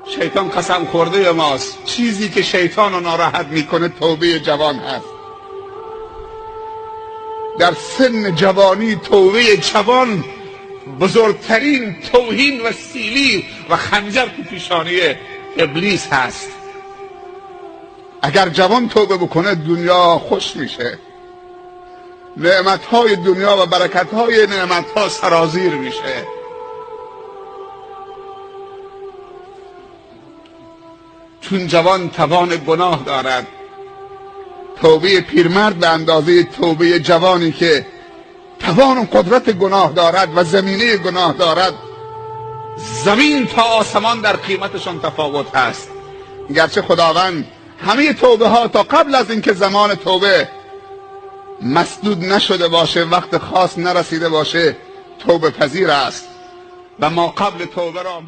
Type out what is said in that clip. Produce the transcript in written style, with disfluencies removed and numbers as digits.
شیطان قسم خورده ماست. چیزی که شیطان رو ناراحت میکنه توبه جوان هست. در سن جوانی توبه جوان بزرگترین توهین و سیلی و خنجر تو پیشانی ابلیس هست. اگر جوان توبه بکنه دنیا خوش میشه، نعمتهای دنیا و برکتهای نعمتها سرازیر میشه. چون جوان توان گناه دارد، توبه پیرمرد به اندازه توبه جوانی که توان و قدرت گناه دارد و زمینه گناه دارد، زمین تا آسمان در قیمتشان تفاوت هست. گرچه خداوند همه توبه ها تا قبل از اینکه زمان توبه مسدود نشده باشه، وقت خاص نرسیده باشه، توبه پذیر است و ما قبل توبه را